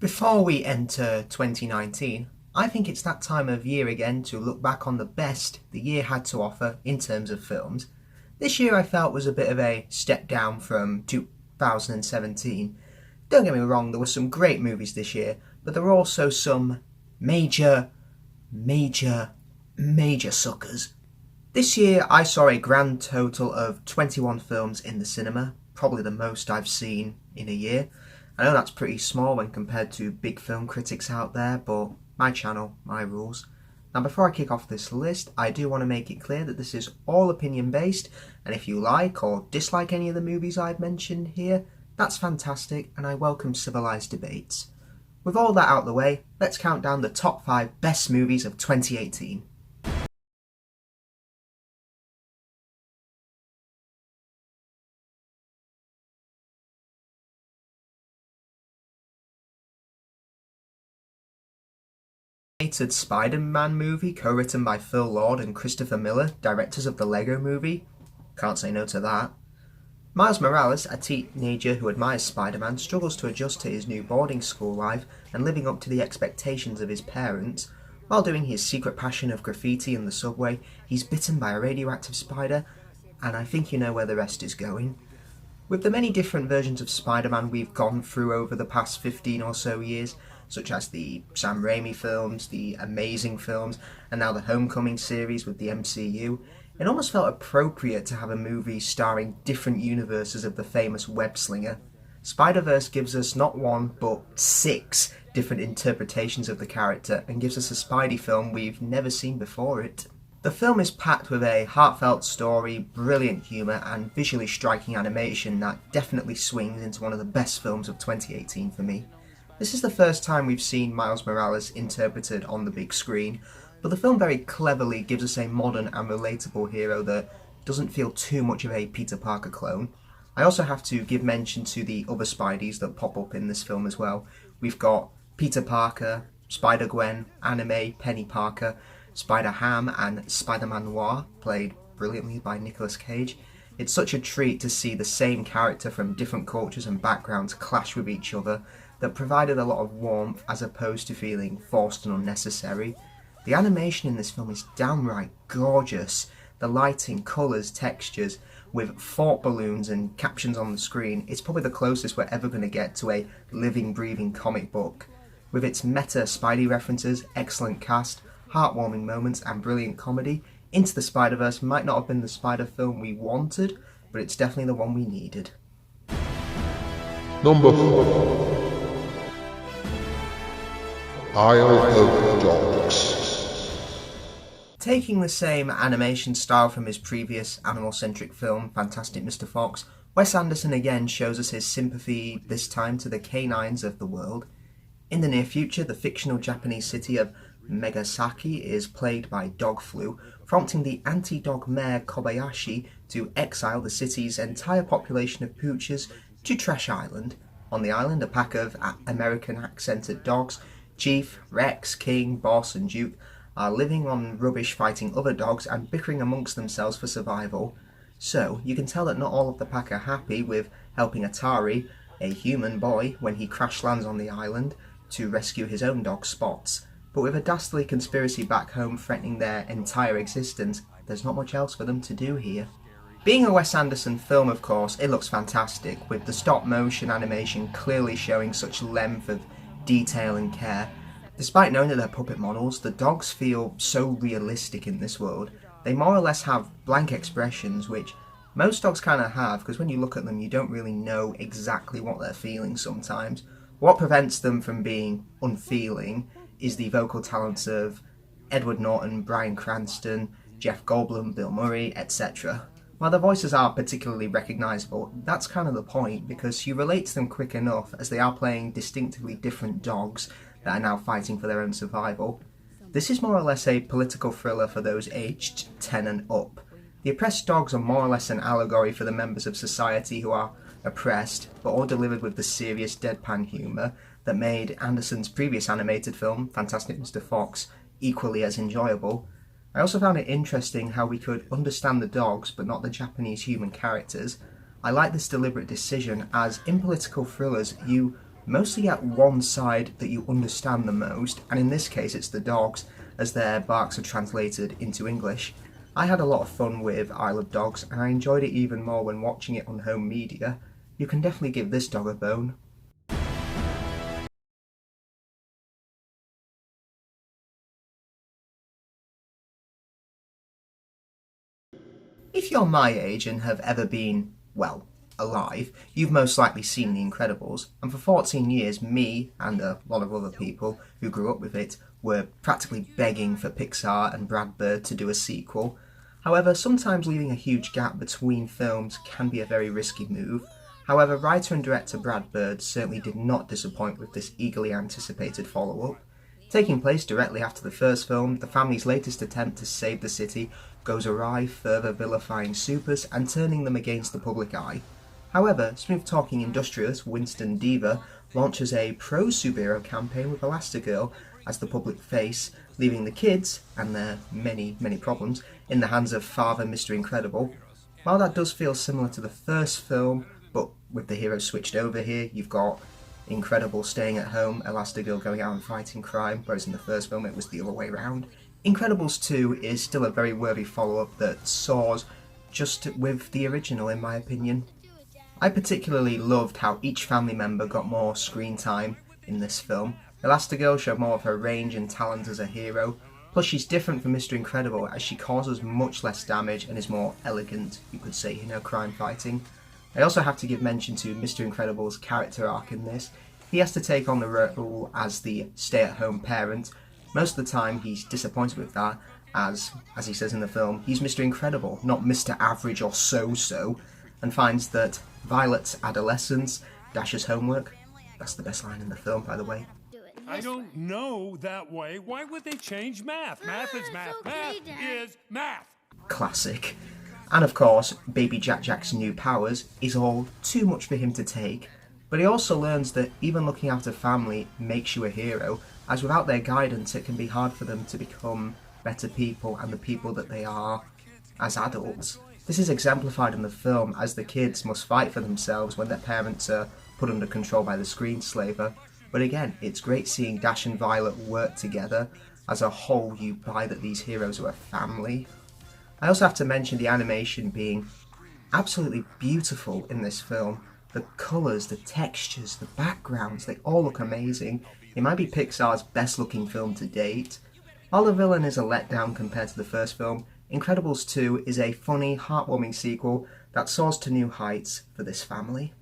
Before we enter 2019, I think it's that time of year again to look back on the best the year had to offer in terms of films. This year I felt was a bit of a step down from 2017. Don't get me wrong, there were some great movies this year, but there were also some major, major suckers. This year I saw a grand total of 21 films in the cinema, probably the most I've seen in a year. I know that's pretty small when compared to big film critics out there, but my channel, my rules. Now before I kick off this list, I do want to make it clear that this is all opinion based, and if you like or dislike any of the movies I've mentioned here, that's fantastic and I welcome civilised debates. With all that out of the way, let's count down the top 5 best movies of 2018. Spider-Man movie co-written by Phil Lord and Christopher Miller, directors of the Lego movie. Can't say no to that. Miles Morales, a teenager who admires Spider-Man, struggles to adjust to his new boarding school life and living up to the expectations of his parents. While doing his secret passion of graffiti in the subway, he's bitten by a radioactive spider, and I think you know where the rest is going. With the many different versions of Spider-Man we've gone through over the past 15 or so years, such as the Sam Raimi films, the Amazing films, and now the Homecoming series with the MCU, it almost felt appropriate to have a movie starring different universes of the famous web-slinger. Spider-Verse gives us not one, but 6 different interpretations of the character, and gives us a Spidey film we've never seen before it. The film is packed with a heartfelt story, brilliant humour, and visually striking animation that definitely swings into one of the best films of 2018 for me. This is the first time we've seen Miles Morales interpreted on the big screen, but the film very cleverly gives us a modern and relatable hero that doesn't feel too much of a Peter Parker clone. I also have to give mention to the other Spideys that pop up in this film as well. We've got Peter Parker, Spider-Gwen, Anime, Penny Parker, Spider-Ham and Spider-Man Noir, played brilliantly by Nicolas Cage. It's such a treat to see the same character from different cultures and backgrounds clash with each other that provided a lot of warmth as opposed to feeling forced and unnecessary. The animation in this film is downright gorgeous. The lighting, colours, textures, with fort balloons and captions on the screen, it's probably the closest we're ever going to get to a living, breathing comic book. With its meta Spidey references, excellent cast, heartwarming moments and brilliant comedy, Into the Spider-Verse might not have been the Spider film we wanted, but it's definitely the one we needed. Number 4. Isle of Dogs. Taking the same animation style from his previous animal-centric film, Fantastic Mr. Fox, Wes Anderson again shows us his sympathy, this time to the canines of the world. In the near future, the fictional Japanese city of Megasaki is plagued by dog flu, prompting the anti-dog mayor Kobayashi to exile the city's entire population of poochers to Trash Island. On the island, a pack of American accented dogs, Chief, Rex, King, Boss and Duke, are living on rubbish fighting other dogs and bickering amongst themselves for survival. So, you can tell that not all of the pack are happy with helping Atari, a human boy, when he crash lands on the island, to rescue his own dog Spots. But with a dastardly conspiracy back home threatening their entire existence, there's not much else for them to do here. Being a Wes Anderson film, of course, it looks fantastic, with the stop motion animation clearly showing such length of detail and care. Despite knowing that they're puppet models, the dogs feel so realistic in this world. They more or less have blank expressions, which most dogs kind of have, because when you look at them you don't really know exactly what they're feeling sometimes. What prevents them from being unfeeling is the vocal talents of Edward Norton, Bryan Cranston, Jeff Goldblum, Bill Murray, etc. While their voices are particularly recognisable, that's kind of the point, because you relate to them quick enough as they are playing distinctively different dogs that are now fighting for their own survival. This is more or less a political thriller for those aged 10 and up. The oppressed dogs are more or less an allegory for the members of society who are oppressed, but all delivered with the serious deadpan humour that made Anderson's previous animated film, Fantastic Mr. Fox, equally as enjoyable. I also found it interesting how we could understand the dogs but not the Japanese human characters. I like this deliberate decision, as in political thrillers you mostly get one side that you understand the most, and in this case it's the dogs, as their barks are translated into English. I had a lot of fun with Isle of Dogs, and I enjoyed it even more when watching it on home media. You can definitely give this dog a bone. If you're my age and have ever been, well, alive, you've most likely seen The Incredibles, and for 14 years me, and a lot of other people who grew up with it, were practically begging for Pixar and Brad Bird to do a sequel. However, sometimes leaving a huge gap between films can be a very risky move. However, writer and director Brad Bird certainly did not disappoint with this eagerly anticipated follow-up. Taking place directly after the first film, the family's latest attempt to save the city goes awry, further vilifying supers and turning them against the public eye. However, smooth-talking industrialist Winston Deaver launches a pro-superhero campaign with Elastigirl as the public face, leaving the kids, and their many, many problems, in the hands of Father Mr. Incredible. While that does feel similar to the first film, but with the hero switched over here, you've got Incredible staying at home, Elastigirl going out and fighting crime, whereas in the first film it was the other way around. Incredibles 2 is still a very worthy follow-up that soars just with the original in my opinion. I particularly loved how each family member got more screen time in this film. Elastigirl showed more of her range and talent as a hero, plus she's different from Mr. Incredible as she causes much less damage and is more elegant, you could say, in her crime fighting. I also have to give mention to Mr. Incredible's character arc in this. He has to take on the role as the stay-at-home parent. Most of the time he's disappointed with that, as he says in the film, he's Mr. Incredible, not Mr. Average or so-so, and finds that Violet's adolescence, Dash's homework, that's the best line in the film, by the way. I don't know that way. Why would they change math? Math is math. Math is math. Classic. And of course, baby Jack Jack's new powers is all too much for him to take. But he also learns that even looking after family makes you a hero, as without their guidance it can be hard for them to become better people and the people that they are as adults. This is exemplified in the film as the kids must fight for themselves when their parents are put under control by the screenslaver. But again, it's great seeing Dash and Violet work together. As a whole, you buy that these heroes are a family. I also have to mention the animation being absolutely beautiful in this film. The colours, the textures, the backgrounds, they all look amazing. It might be Pixar's best looking film to date. While the villain is a letdown compared to the first film, Incredibles 2 is a funny, heartwarming sequel that soars to new heights for this family.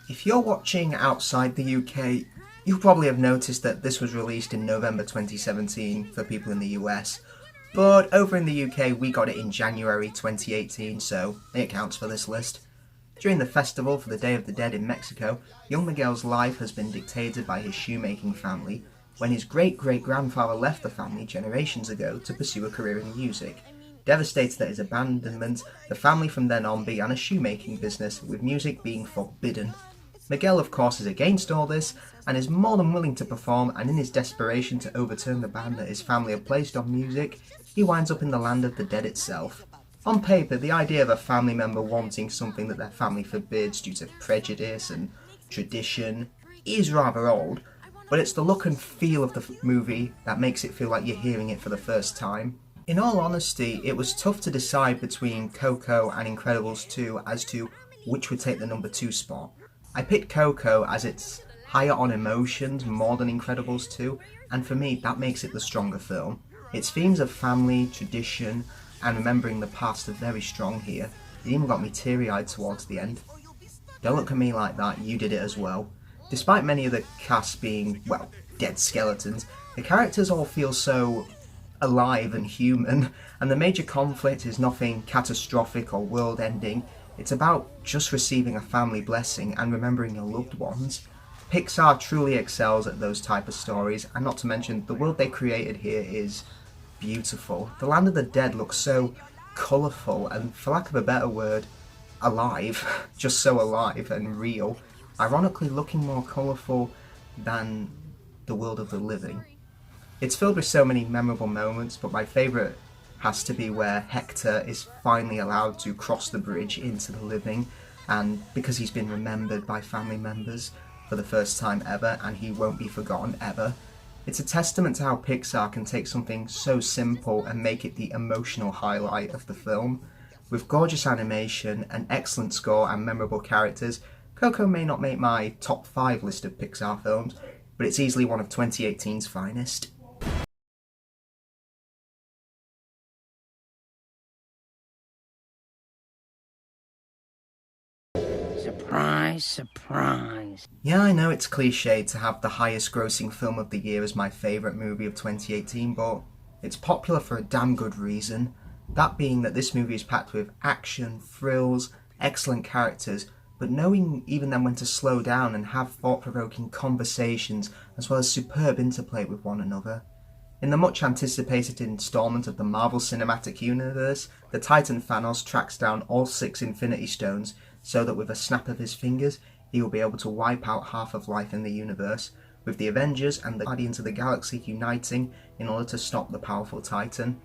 If you're watching outside the UK, you'll probably have noticed that this was released in November 2017 for people in the US, but over in the UK we got it in January 2018, so it counts for this list. During the festival for the Day of the Dead in Mexico, young Miguel's life has been dictated by his shoemaking family when his great-great-grandfather left the family generations ago to pursue a career in music. Devastated at his abandonment, the family from then on began a shoemaking business, with music being forbidden. Miguel, of course, is against all this and is more than willing to perform, and in his desperation to overturn the ban that his family have placed on music, he winds up in the land of the dead itself. On paper, the idea of a family member wanting something that their family forbids due to prejudice and tradition is rather old, but it's the look and feel of the movie that makes it feel like you're hearing it for the first time. In all honesty, it was tough to decide between Coco and Incredibles 2 as to which would take the number 2 spot. I picked Coco as it's higher on emotions more than Incredibles 2, and for me that makes it the stronger film. Its themes of family, tradition, and remembering the past are very strong here. It even got me teary-eyed towards the end. Don't look at me like that, you did it as well. Despite many of the cast being, well, dead skeletons, the characters all feel so alive and human, and the major conflict is nothing catastrophic or world-ending. It's about just receiving a family blessing and remembering your loved ones. Pixar truly excels at those type of stories, and not to mention the world they created here is beautiful. The land of the dead looks so colourful and, for lack of a better word, alive. Just so alive and real. Ironically looking more colourful than the world of the living. It's filled with so many memorable moments, but my favourite has to be where Hector is finally allowed to cross the bridge into the living, and because he's been remembered by family members for the first time ever, and he won't be forgotten ever. It's a testament to how Pixar can take something so simple and make it the emotional highlight of the film. With gorgeous animation, an excellent score and memorable characters, Coco may not make my top 5 list of Pixar films, but it's easily one of 2018's finest. Surprise, surprise. Yeah, I know it's cliched to have the highest grossing film of the year as my favourite movie of 2018, but it's popular for a damn good reason. That being that this movie is packed with action, thrills, excellent characters, but knowing even then when to slow down and have thought-provoking conversations as well as superb interplay with one another. In the much anticipated installment of the Marvel Cinematic Universe, the Titan Thanos tracks down all 6 Infinity Stones so that with a snap of his fingers, he will be able to wipe out half of life in the universe, with the Avengers and the Guardians of the Galaxy uniting in order to stop the powerful Titan.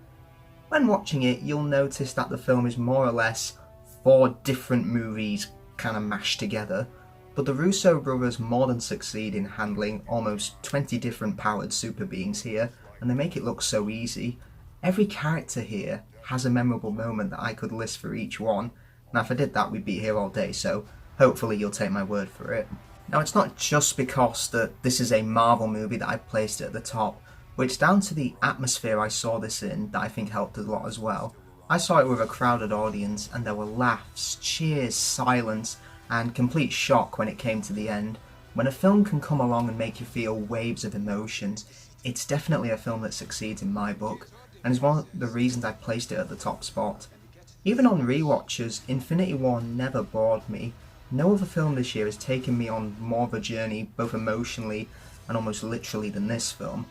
When watching it, you'll notice that the film is more or less 4 different movies kind of mashed together, but the Russo brothers more than succeed in handling almost 20 different powered super beings here, and they make it look so easy. Every character here has a memorable moment that I could list for each one. Now if I did that we'd be here all day, so hopefully you'll take my word for it. Now it's not just because that this is a Marvel movie that I placed it at the top, but it's down to the atmosphere I saw this in that I think helped a lot as well. I saw it with a crowded audience and there were laughs, cheers, silence, and complete shock when it came to the end. When a film can come along and make you feel waves of emotions, it's definitely a film that succeeds in my book, and is one of the reasons I placed it at the top spot. Even on rewatches, Infinity War never bored me. No other film this year has taken me on more of a journey, both emotionally and almost literally, than this film.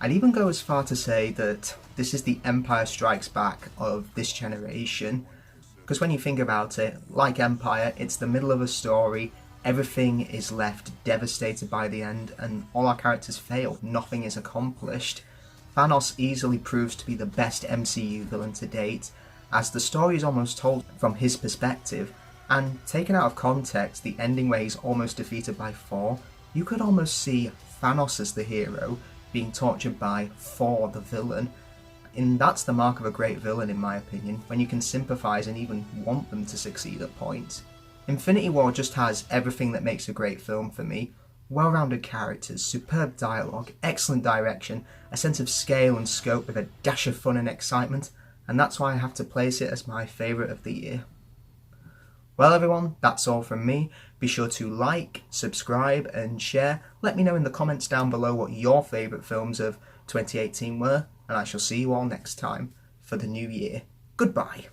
I'd even go as far to say that this is the Empire Strikes Back of this generation, because when you think about it, like Empire, it's the middle of a story, everything is left devastated by the end, and all our characters fail, nothing is accomplished. Thanos easily proves to be the best MCU villain to date, as the story is almost told from his perspective, and taken out of context, the ending where he's almost defeated by Thor, you could almost see Thanos as the hero being tortured by Thor the villain, and that's the mark of a great villain in my opinion, when you can sympathise and even want them to succeed at points. Infinity War just has everything that makes a great film for me. Well-rounded characters, superb dialogue, excellent direction, a sense of scale and scope with a dash of fun and excitement, and that's why I have to place it as my favourite of the year. Well everyone, that's all from me. Be sure to like, subscribe and share. Let me know in the comments down below what your favourite films of 2018 were, and I shall see you all next time for the new year. Goodbye.